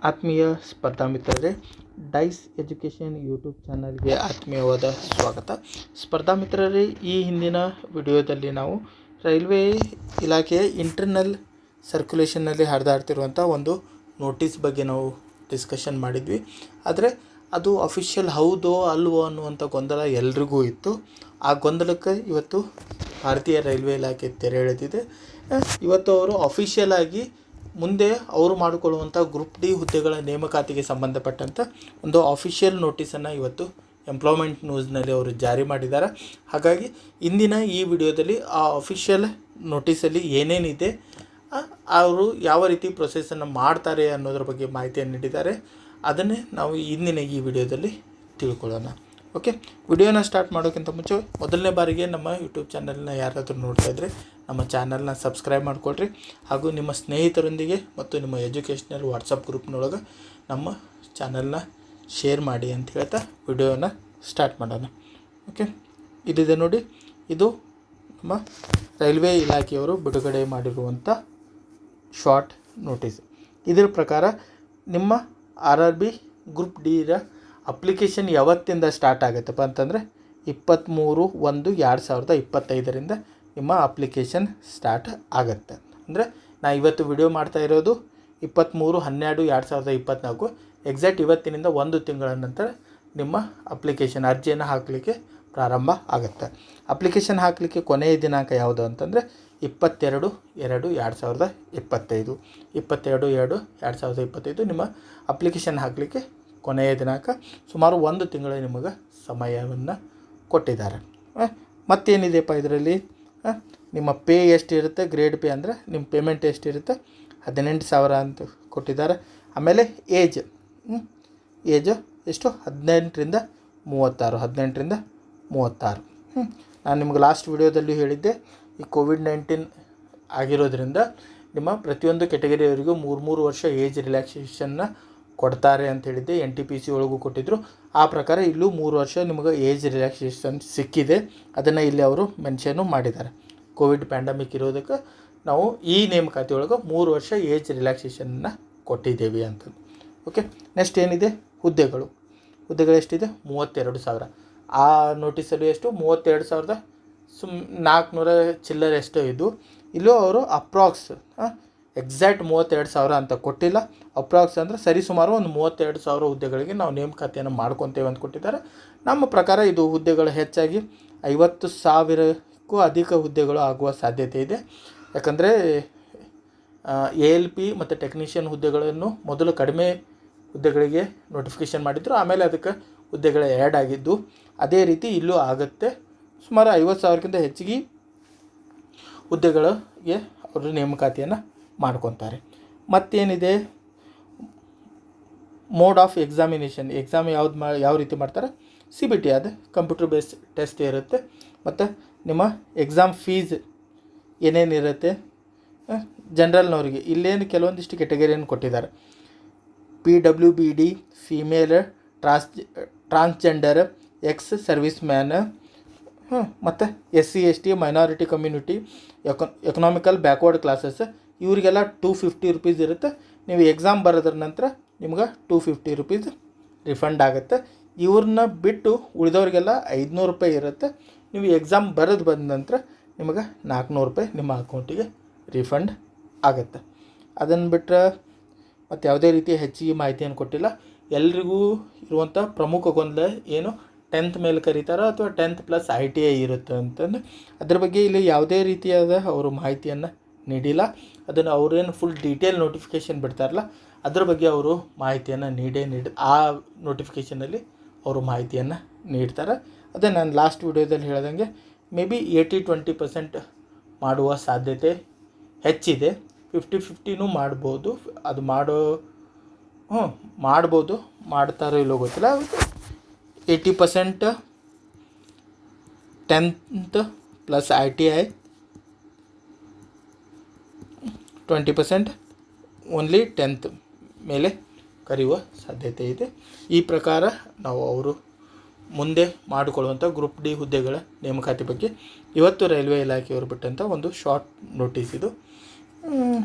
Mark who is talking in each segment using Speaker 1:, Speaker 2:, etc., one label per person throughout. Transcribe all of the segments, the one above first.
Speaker 1: ಆತ್ಮೀಯ ಸ್ಪರ್ಧಾ ಮಿತ್ರರೇ, ಡೈಸ್ ಎಜುಕೇಷನ್ ಯೂಟ್ಯೂಬ್ ಚಾನಲ್ಗೆ ಆತ್ಮೀಯವಾದ ಸ್ವಾಗತ. ಸ್ಪರ್ಧಾ ಮಿತ್ರರೇ, ಈ ಹಿಂದಿನ ವಿಡಿಯೋದಲ್ಲಿ ನಾವು ರೈಲ್ವೆ ಇಲಾಖೆಯ ಇಂಟರ್ನಲ್ ಸರ್ಕ್ಯುಲೇಷನ್ನಲ್ಲಿ ಹರಿದಾಡ್ತಿರುವಂಥ ಒಂದು ನೋಟಿಸ್ ಬಗ್ಗೆ ನಾವು ಡಿಸ್ಕಷನ್ ಮಾಡಿದ್ವಿ. ಆದರೆ ಅದು ಅಫಿಷಿಯಲ್ ಹೌದೋ ಅಲ್ವೋ ಅನ್ನುವಂಥ ಗೊಂದಲ ಎಲ್ರಿಗೂ ಇತ್ತು. ಆ ಗೊಂದಲಕ್ಕೆ ಇವತ್ತು ಭಾರತೀಯ ರೈಲ್ವೆ ಇಲಾಖೆ ತೆರೆ ಎಳೆದಿದೆ. ಇವತ್ತು ಅವರು ಅಫಿಷಿಯಲ್ ಆಗಿ ಮುಂದೆ ಅವರು ಮಾಡಿಕೊಳ್ಳುವಂಥ ಗ್ರೂಪ್ ಡಿ ಹುದ್ದೆಗಳ ನೇಮಕಾತಿಗೆ ಸಂಬಂಧಪಟ್ಟಂಥ ಒಂದು ಅಫಿಷಿಯಲ್ ನೋಟಿಸನ್ನು ಇವತ್ತು ಎಂಪ್ಲಾಯ್ಮೆಂಟ್ ನ್ಯೂಸ್ನಲ್ಲಿ ಅವರು ಜಾರಿ ಮಾಡಿದ್ದಾರೆ. ಹಾಗಾಗಿ ಇಂದಿನ ಈ ವಿಡಿಯೋದಲ್ಲಿ ಆ ಅಫಿಷಿಯಲ್ ನೋಟಿಸಲ್ಲಿ ಏನೇನಿದೆ, ಅವರು ಯಾವ ರೀತಿ ಪ್ರೊಸೆಸನ್ನು ಮಾಡ್ತಾರೆ ಅನ್ನೋದ್ರ ಬಗ್ಗೆ ಮಾಹಿತಿಯನ್ನು ನೀಡಿದ್ದಾರೆ. ಅದನ್ನೇ ನಾವು ಇಂದಿನ ಈ ವಿಡಿಯೋದಲ್ಲಿ ತಿಳ್ಕೊಳ್ಳೋಣ. ಓಕೆ, ವಿಡಿಯೋನ ಸ್ಟಾರ್ಟ್ ಮಾಡೋಕ್ಕಿಂತ ಮುಂಚೆ ಮೊದಲನೇ ಬಾರಿಗೆ ನಮ್ಮ ಯೂಟ್ಯೂಬ್ ಚಾನಲ್ನ ಯಾರಾದರೂ ನೋಡ್ತಾ ಇದ್ದರೆ ನಮ್ಮ ಚಾನಲ್ನ ಸಬ್ಸ್ಕ್ರೈಬ್ ಮಾಡಿಕೊಡ್ರಿ. ಹಾಗೂ ನಿಮ್ಮ ಸ್ನೇಹಿತರೊಂದಿಗೆ ಮತ್ತು ನಿಮ್ಮ ಎಜುಕೇಷ್ನಲ್ ವಾಟ್ಸಪ್ ಗ್ರೂಪ್ನೊಳಗೆ ನಮ್ಮ ಚಾನಲ್ನ ಶೇರ್ ಮಾಡಿ ಅಂತ ಹೇಳ್ತಾ ವಿಡಿಯೋನ ಸ್ಟಾರ್ಟ್ ಮಾಡೋಣ. ಓಕೆ, ಇದಿದೆ ನೋಡಿ, ಇದು ನಮ್ಮ ರೈಲ್ವೆ ಇಲಾಖೆಯವರು ಬಿಡುಗಡೆ ಮಾಡಿರುವಂಥ ಶಾರ್ಟ್ ನೋಟಿಸ್. ಇದರ ಪ್ರಕಾರ ನಿಮ್ಮ RRB ಗ್ರೂಪ್ ಡಿರ ಅಪ್ಲಿಕೇಶನ್ ಯಾವತ್ತಿಂದ ಸ್ಟಾರ್ಟ್ ಆಗುತ್ತಪ್ಪ ಅಂತಂದರೆ 23/1/2025 ನಿಮ್ಮ ಅಪ್ಲಿಕೇಶನ್ ಸ್ಟಾರ್ಟ್ ಆಗುತ್ತೆ. ಅಂದರೆ ನಾ ಇವತ್ತು ವಿಡಿಯೋ ಮಾಡ್ತಾ ಇರೋದು 23/12/2024. ಎಕ್ಸಾಕ್ಟ್ ಇವತ್ತಿನಿಂದ 1 ತಿಂಗಳ ನಂತರ ನಿಮ್ಮ ಅಪ್ಲಿಕೇಶನ್ ಅರ್ಜಿಯನ್ನು ಹಾಕಲಿಕ್ಕೆ ಪ್ರಾರಂಭ ಆಗುತ್ತೆ. ಅಪ್ಲಿಕೇಶನ್ ಹಾಕಲಿಕ್ಕೆ ಕೊನೆಯ ದಿನಾಂಕ ಯಾವುದು ಅಂತಂದರೆ 22/2/2025. 22/2/2025 ನಿಮ್ಮ ಅಪ್ಲಿಕೇಶನ್ ಹಾಕಲಿಕ್ಕೆ ಕೊನೆಯ ದಿನಾಂಕ. ಸುಮಾರು 1 ತಿಂಗಳ ನಿಮಗೆ ಸಮಯವನ್ನು ಕೊಟ್ಟಿದ್ದಾರೆ. ಮತ್ತೇನಿದೆಯಪ್ಪ ಇದರಲ್ಲಿ, ನಿಮ್ಮ ಪೇ ಎಷ್ಟಿರುತ್ತೆ, ಗ್ರೇಡ್ ಪೇ ಅಂದರೆ ನಿಮ್ಮ ಪೇಮೆಂಟ್ ಎಷ್ಟಿರುತ್ತೆ, 18,000 ಅಂತ ಕೊಟ್ಟಿದ್ದಾರೆ. ಆಮೇಲೆ ಏಜ್ ಎಷ್ಟು, 18ರಿಂದ 36. ನಾನು ನಿಮ್ಗೆ ಲಾಸ್ಟ್ ವಿಡಿಯೋದಲ್ಲಿ ಹೇಳಿದ್ದೆ, ಈ ಕೋವಿಡ್-19 ಆಗಿರೋದ್ರಿಂದ ನಿಮ್ಮ ಪ್ರತಿಯೊಂದು ಕೆಟಗರಿಯವರಿಗೂ 3 ವರ್ಷ ಏಜ್ ರಿಲ್ಯಾಕ್ಸೇಷನ್ನ ಕೊಡ್ತಾರೆ ಅಂತ ಹೇಳಿದ್ದೆ. NTPC ಒಳಗೂ ಕೊಟ್ಟಿದ್ದರು. ಆ ಪ್ರಕಾರ ಇಲ್ಲೂ 3 ವರ್ಷ ನಿಮಗೆ ಏಜ್ ರಿಲ್ಯಾಕ್ಸೇಷನ್ ಸಿಕ್ಕಿದೆ. ಅದನ್ನು ಇಲ್ಲಿ ಅವರು ಮೆನ್ಷನ್ನು ಮಾಡಿದ್ದಾರೆ. ಕೋವಿಡ್ ಪ್ಯಾಂಡಮಿಕ್ ಇರೋದಕ್ಕೆ ನಾವು ಈ ನೇಮಕಾತಿ ಒಳಗೆ 3 ವರ್ಷ ಏಜ್ ರಿಲ್ಯಾಕ್ಸೇಷನ್ನ ಕೊಟ್ಟಿದ್ದೇವೆ ಅಂತ. ಓಕೆ, ನೆಕ್ಸ್ಟ್ ಏನಿದೆ, ಹುದ್ದೆಗಳು ಎಷ್ಟಿದೆ, 32,000. ಆ ನೋಟಿಸಲ್ಲಿ ಎಷ್ಟು, 32,400 ಚಿಲ್ಲರೆ ಎಷ್ಟೋ ಇದು. ಇಲ್ಲೂ ಅವರು ಅಪ್ರಾಕ್ಸ್ ಎಕ್ಸಾಕ್ಟ್ 32,000 ಅಂತ ಕೊಟ್ಟಿಲ್ಲ. ಅಪ್ರಾಕ್ಸ್ ಅಂದರೆ ಸರಿಸುಮಾರು ಒಂದು 32,000 ಹುದ್ದೆಗಳಿಗೆ ನಾವು ನೇಮಕಾತಿಯನ್ನು ಮಾಡ್ಕೊತೇವೆ ಅಂತ ಕೊಟ್ಟಿದ್ದಾರೆ. ನಮ್ಮ ಪ್ರಕಾರ ಇದು ಹುದ್ದೆಗಳು ಹೆಚ್ಚಾಗಿ 50,000ಕ್ಕೂ ಅಧಿಕ ಹುದ್ದೆಗಳು ಆಗುವ ಸಾಧ್ಯತೆ ಇದೆ. ಯಾಕಂದರೆ ALP ಮತ್ತು ಟೆಕ್ನಿಷಿಯನ್ ಹುದ್ದೆಗಳನ್ನು ಮೊದಲು ಕಡಿಮೆ ಹುದ್ದೆಗಳಿಗೆ ನೋಟಿಫಿಕೇಷನ್ ಮಾಡಿದ್ರು, ಆಮೇಲೆ ಅದಕ್ಕೆ ಹುದ್ದೆಗಳು ಆ್ಯಡ್ ಆಗಿದ್ದು. ಅದೇ ರೀತಿ ಇಲ್ಲೂ ಆಗುತ್ತೆ. ಸುಮಾರು 50,000ಕ್ಕಿಂತ ಹೆಚ್ಚಿಗೆ ಹುದ್ದೆಗಳಿಗೆ ಅವರು ನೇಮಕಾತಿಯನ್ನು ಮಾಡ್ಕೊತಾರೆ. ಮತ್ತೇನಿದೆ, ಮೋಡ್ ಆಫ್ ಎಕ್ಸಾಮಿನೇಷನ್, ಯಾವ ರೀತಿ ಮಾಡ್ತಾರೆ, CBT ಅದು ಕಂಪ್ಯೂಟರ್ ಬೇಸ್ಡ್ ಟೆಸ್ಟ್ ಇರುತ್ತೆ. ಮತ್ತು ನಿಮ್ಮ ಎಕ್ಸಾಮ್ ಫೀಸ್ ಏನೇನಿರುತ್ತೆ, ಜನರಲ್ನವರಿಗೆ ಇಲ್ಲೇನು ಕೆಲವೊಂದಿಷ್ಟು ಕೆಟಗರಿಯನ್ನು ಕೊಟ್ಟಿದ್ದಾರೆ. PWBD, female, transgender, ex service man, ಮತ್ತು SC ST, minority community, economical backward classes, ಇವರಿಗೆಲ್ಲ 250 ರೂಪೀಸ್ ಇರುತ್ತೆ. ನೀವು ಎಕ್ಸಾಮ್ ಬರೋದ್ರ ನಂತರ ನಿಮ್ಗೆ 250 ರೂಪೀಸ್ ರಿಫಂಡ್ ಆಗುತ್ತೆ. ಇವ್ರನ್ನ ಬಿಟ್ಟು ಉಳಿದವ್ರಿಗೆಲ್ಲ 500 ರೂಪಾಯಿ ಇರುತ್ತೆ. ನೀವು ಎಕ್ಸಾಮ್ ಬರೆದು ಬಂದ ನಂತರ ನಿಮಗೆ 400 ರೂಪಾಯಿ ನಿಮ್ಮ ಅಕೌಂಟಿಗೆ ರಿಫಂಡ್ ಆಗುತ್ತೆ. ಅದನ್ನು ಬಿಟ್ಟರೆ ಮತ್ತು ಯಾವುದೇ ರೀತಿಯ ಹೆಚ್ಚಿಗೆ ಮಾಹಿತಿಯನ್ನು ಕೊಟ್ಟಿಲ್ಲ. ಎಲ್ರಿಗೂ ಇರುವಂಥ ಪ್ರಮುಖ ಗೊಂದಲ ಏನು, 10th ಮೇಲೆ ಕರೀತಾರೋ ಅಥವಾ 10th + ITI ಇರುತ್ತೆ ಅಂತಂದು. ಅದ್ರ ಬಗ್ಗೆ ಇಲ್ಲಿ ಯಾವುದೇ ರೀತಿಯಾದ ಅವರು ಮಾಹಿತಿಯನ್ನು ನೀಡಿಲ್ಲ. ಅದನ್ನು ಅವರೇನು ಫುಲ್ ಡೀಟೇಲ್ ನೋಟಿಫಿಕೇಷನ್ ಬಿಡ್ತಾರಲ್ಲ, ಅದ್ರ ಬಗ್ಗೆ ಅವರು ಮಾಹಿತಿಯನ್ನು ಆ ನೋಟಿಫಿಕೇಷನಲ್ಲಿ ಅವರು ಮಾಹಿತಿಯನ್ನು ನೀಡ್ತಾರೆ. ಅದೇ ನಾನು ಲಾಸ್ಟ್ ವಿಡಿಯೋದಲ್ಲಿ ಹೇಳ್ದಂಗೆ ಮೇ ಬಿ 80-20% ಮಾಡುವ ಸಾಧ್ಯತೆ ಹೆಚ್ಚಿದೆ. 50-50 ಮಾಡ್ಬೋದು. ಅದು ಮಾಡ್ಬೋದು, ಮಾಡ್ತಾರೋ ಇಲ್ಲೋ ಗೊತ್ತಿಲ್ಲ. 80% 10th + ITI, 20% ಓನ್ಲಿ 10th ಮೇಲೆ ಕರೆಯುವ ಸಾಧ್ಯತೆ ಇದೆ. ಈ ಪ್ರಕಾರ ನಾವು ಅವರು ಮುಂದೆ ಮಾಡಿಕೊಳ್ಳುವಂಥ ಗ್ರೂಪ್ ಡಿ ಹುದ್ದೆಗಳ ನೇಮಕಾತಿ ಬಗ್ಗೆ ಇವತ್ತು ರೈಲ್ವೆ ಇಲಾಖೆಯವರು ಬಿಟ್ಟಂಥ ಒಂದು ಶಾರ್ಟ್ ನೋಟಿಸ್ ಇದು.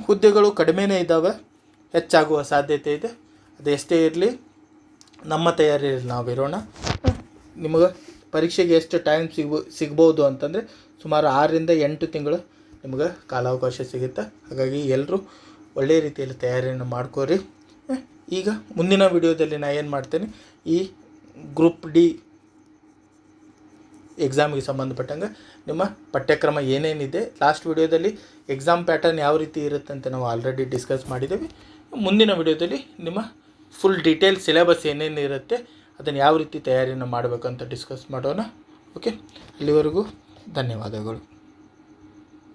Speaker 1: ಹುದ್ದೆಗಳು ಕಡಿಮೆನೇ ಇದ್ದಾವೆ, ಹೆಚ್ಚಾಗುವ ಸಾಧ್ಯತೆ ಇದೆ. ಅದು ಎಷ್ಟೇ ಇರಲಿ ನಮ್ಮ ತಯಾರಿಯಲ್ಲಿ ನಾವಿರೋಣ. ನಿಮಗೆ ಪರೀಕ್ಷೆಗೆ ಎಷ್ಟು ಟೈಮ್ ಸಿಗ್ಬೋದು ಅಂತಂದರೆ ಸುಮಾರು 6 ರಿಂದ 8 ತಿಂಗಳು ನಿಮ್ಗೆ ಕಾಲಾವಕಾಶ ಸಿಗುತ್ತೆ. ಹಾಗಾಗಿ ಎಲ್ಲರೂ ಒಳ್ಳೆಯ ರೀತಿಯಲ್ಲಿ ತಯಾರಿಯನ್ನು ಮಾಡ್ಕೋರಿ. ಈಗ ಮುಂದಿನ ವಿಡಿಯೋದಲ್ಲಿ ನಾನು ಏನು ಮಾಡ್ತೇನೆ, ಈ ಗ್ರೂಪ್ ಡಿ ಎಕ್ಸಾಮಿಗೆ ಸಂಬಂಧಪಟ್ಟಂಗೆ ನಿಮ್ಮ ಪಠ್ಯಕ್ರಮ ಏನೇನಿದೆ, ಲಾಸ್ಟ್ ವಿಡಿಯೋದಲ್ಲಿ ಎಕ್ಸಾಮ್ ಪ್ಯಾಟರ್ನ್ ಯಾವ ರೀತಿ ಇರುತ್ತೆ ಅಂತ ನಾವು ಆಲ್ರೆಡಿ ಡಿಸ್ಕಸ್ ಮಾಡಿದ್ದೇವೆ. ಮುಂದಿನ ವಿಡಿಯೋದಲ್ಲಿ ನಿಮ್ಮ ಫುಲ್ ಡೀಟೇಲ್ ಸಿಲೆಬಸ್ ಏನೇನು ಇರುತ್ತೆ ಅದನ್ನು ಯಾವ ರೀತಿ ತಯಾರಿಯನ್ನು ಮಾಡಬೇಕು ಅಂತ ಡಿಸ್ಕಸ್ ಮಾಡೋಣ. ಓಕೆ, ಅಲ್ಲಿವರೆಗೂ ಧನ್ಯವಾದಗಳು.